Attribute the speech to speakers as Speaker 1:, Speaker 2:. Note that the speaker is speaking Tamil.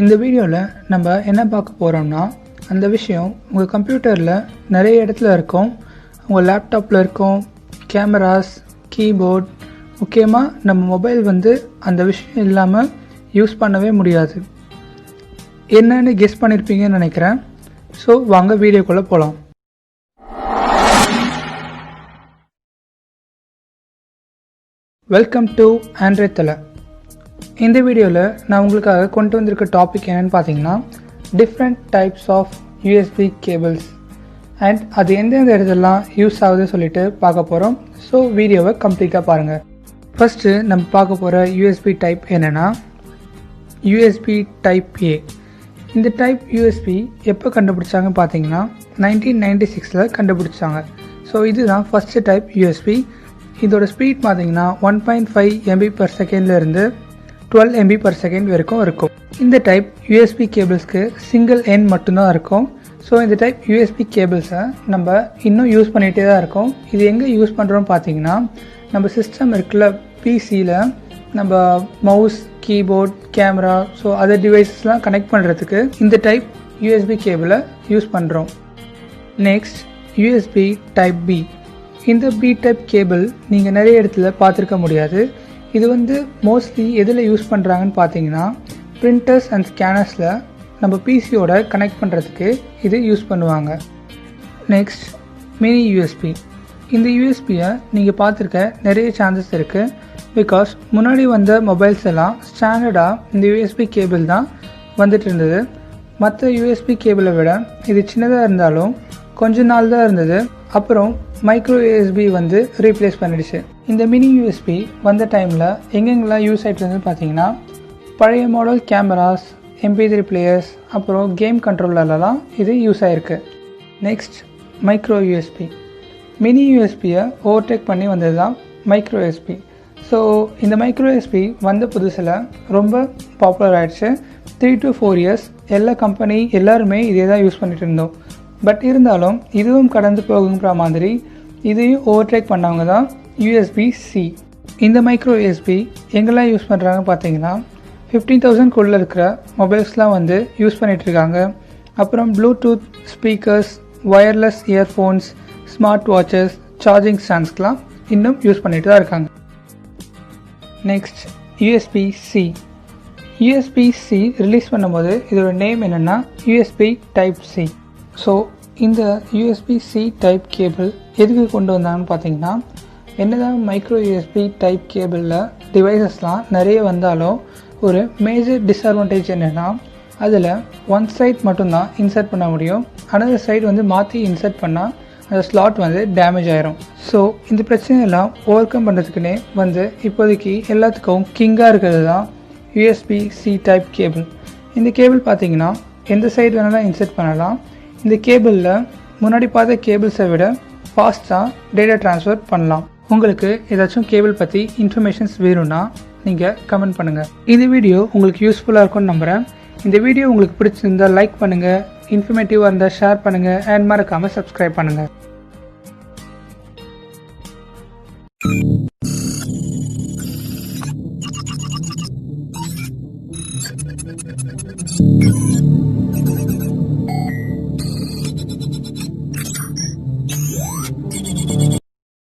Speaker 1: இந்த வீடியோவில் நம்ம என்ன பார்க்க போகிறோம்னா, அந்த விஷயம் உங்கள் கம்ப்யூட்டரில் நிறைய இடத்துல இருக்கும், உங்கள் லேப்டாப்பில் இருக்கும், கேமராஸ், கீபோர்ட், முக்கியமாக நம்ம மொபைல் அந்த விஷயம் இல்லாமல் யூஸ் பண்ணவே முடியாது. என்னன்னு கெஸ் பண்ணியிருப்பீங்கன்னு நினைக்கிறேன். ஸோ வாங்க வீடியோக்குள்ளே போகலாம். வெல்கம் டு ஆண்ட்ராய்ட் தலை. இந்த வீடியோவில் நான் உங்களுக்காக கொண்டு வந்திருக்க டாபிக் என்னென்னு பார்த்தீங்கன்னா, different types of USB cables and அது எந்தெந்த இடத்துலலாம் யூஸ் ஆகுதுன்னு சொல்லிட்டு பார்க்க போகிறோம். ஸோ வீடியோவை கம்ப்ளீட்டாக பாருங்கள். ஃபஸ்ட்டு நம்ம பார்க்க போகிற யூஎஸ்பி டைப் என்னென்னா, யூஎஸ்பி டைப் ஏ. இந்த டைப் யூஎஸ்பி எப்போ கண்டுபிடிச்சாங்க பார்த்தீங்கன்னா 1996 கண்டுபிடிச்சாங்க. ஸோ இதுதான் ஃபஸ்ட்டு டைப் யூஎஸ்பி. இதோட ஸ்பீட் பார்த்தீங்கன்னா 1.5 MB/s இருந்து 12 MB/s வரைக்கும் இருக்கும். இந்த டைப் யூஎஸ்பி கேபிள்ஸ்க்கு சிங்கிள் எண்ட் மட்டும்தான் இருக்கும். ஸோ இந்த டைப் யூஎஸ்பி கேபிள்ஸை நம்ம இன்னும் யூஸ் பண்ணிகிட்டே தான் இருக்கோம். இது எங்கே யூஸ் பண்ணுறோம் பார்த்தீங்கன்னா, நம்ம சிஸ்டம் இருக்குல்ல, பிசியில் நம்ம mouse, keyboard, camera, so other டிவைசஸ்லாம் கனெக்ட் பண்ணுறதுக்கு இந்த டைப் யூஎஸ்பி கேபிளை யூஸ் பண்ணுறோம். Next USB type B. இந்த பி டைப் கேபிள் நீங்கள் நிறைய இடத்துல பார்த்துருக்க முடியாது. இது மோஸ்ட்லி எதில் யூஸ் பண்ணுறாங்கன்னு பார்த்தீங்கன்னா, பிரிண்டர்ஸ் அண்ட் ஸ்கேனர்ஸில் நம்ம பிசியோட கனெக்ட் பண்ணுறதுக்கு இது யூஸ் பண்ணுவாங்க. Next mini USB. இந்த யூஎஸ்பியை நீங்கள் பார்த்துருக்க நிறைய சான்சஸ் இருக்குது. பிகாஸ் முன்னாடி வந்த மொபைல்ஸ் எல்லாம் ஸ்டாண்டர்டாக இந்த யூஎஸ்பி கேபிள் தான் வந்துட்டு இருந்தது. மற்ற யூஎஸ்பி கேபிளை விட இது சின்னதாக இருந்தாலும் கொஞ்ச நாள் தான் இருந்தது. அப்புறம் மைக்ரோ யூஎஸ்பி ரீப்ளேஸ் பண்ணிடுச்சு. இந்த மினி யூஎஸ்பி வந்த டைமில் எங்கெங்கெல்லாம் யூஸ் ஆகிட்டு இருந்ததுன்னு பார்த்தீங்கன்னா, பழைய மாடல் கேமராஸ், MP3 பிளேயர்ஸ், அப்புறம் கேம் கண்ட்ரோலர்லாம் இது யூஸ் ஆகிருக்கு. Next micro USB. மினி யூஎஸ்பியை ஓவர்டேக் பண்ணி வந்தது தான் மைக்ரோ யூஎஸ்பி. ஸோ இந்த மைக்ரோ யூஎஸ்பி வந்த புதுசில் ரொம்ப பாப்புலர் ஆகிடுச்சு. 3 to 4 years எல்லா கம்பெனி எல்லாருமே இதே தான் யூஸ் பண்ணிட்டு இருந்தோம். பட் இருந்தாலும் இதுவும் கடந்து போகுங்கிற மாதிரி இதையும் ஓவர்டேக் பண்ணவங்க தான் USB-C. இந்த மைக்ரோ யூஎஸ்பி எங்கெல்லாம் யூஸ் பண்ணுறாங்க பார்த்தீங்கன்னா, 15,000 இருக்கிற மொபைல்ஸ்லாம் யூஸ் பண்ணிகிட்ருக்காங்க. அப்புறம் Bluetooth speakers, wireless earphones, smart watches, charging ஸ்டாண்ட்ஸ்க்கெலாம் இன்னும் யூஸ் பண்ணிட்டு தான் இருக்காங்க. Next USB-C. USB-C ரிலீஸ் பண்ணும்போது இதோட நேம் என்னென்னா USB டைப் C. ஸோ இந்த USB-C டைப் கேபிள் எதுக்கு கொண்டு வந்தாங்கன்னு பார்த்தீங்கன்னா, என்னதான் மைக்ரோ USB டைப் கேபிளில் டிவைசஸ்லாம் நிறைய வந்தாலும் ஒரு மேஜர் டிஸ்அட்வான்டேஜ் என்னென்னா, அதில் ஒன் சைட் மட்டும்தான் இன்சர்ட் பண்ண முடியும். அனதர் சைடு மாற்றி இன்சர்ட் பண்ணால் அந்த ஸ்லாட் டேமேஜ் ஆயிரும். ஸோ இந்த பிரச்சனையெல்லாம் ஓவர் கம் பண்ணுறதுக்குன்னே இப்போதைக்கு எல்லாத்துக்கும் கிங்காக இருக்கிறது தான் USB-C டைப் கேபிள். இந்த கேபிள் பார்த்தீங்கன்னா எந்த சைடு வேணாலும் இன்சர்ட் பண்ணலாம். இந்த கேபிளில் முன்னாடி பார்த்த கேபிள்ஸை விட ஃபாஸ்ட்டாக டேட்டா ட்ரான்ஸ்ஃபர் பண்ணலாம். உங்களுக்கு ஏதாச்சும் கேபிள் பற்றி இன்ஃபர்மேஷன்ஸ் வேணும்னா நீங்கள் கமெண்ட் பண்ணுங்கள். இந்த வீடியோ உங்களுக்கு யூஸ்ஃபுல்லாக இருக்கும்னு நம்புகிறேன். இந்த வீடியோ உங்களுக்கு பிடிச்சிருந்தால் லைக் பண்ணுங்கள், இன்ஃபர்மேட்டிவாக இருந்தால் ஷேர் பண்ணுங்கள், அண்ட் மறக்காமல் சப்ஸ்கிரைப் பண்ணுங்கள்.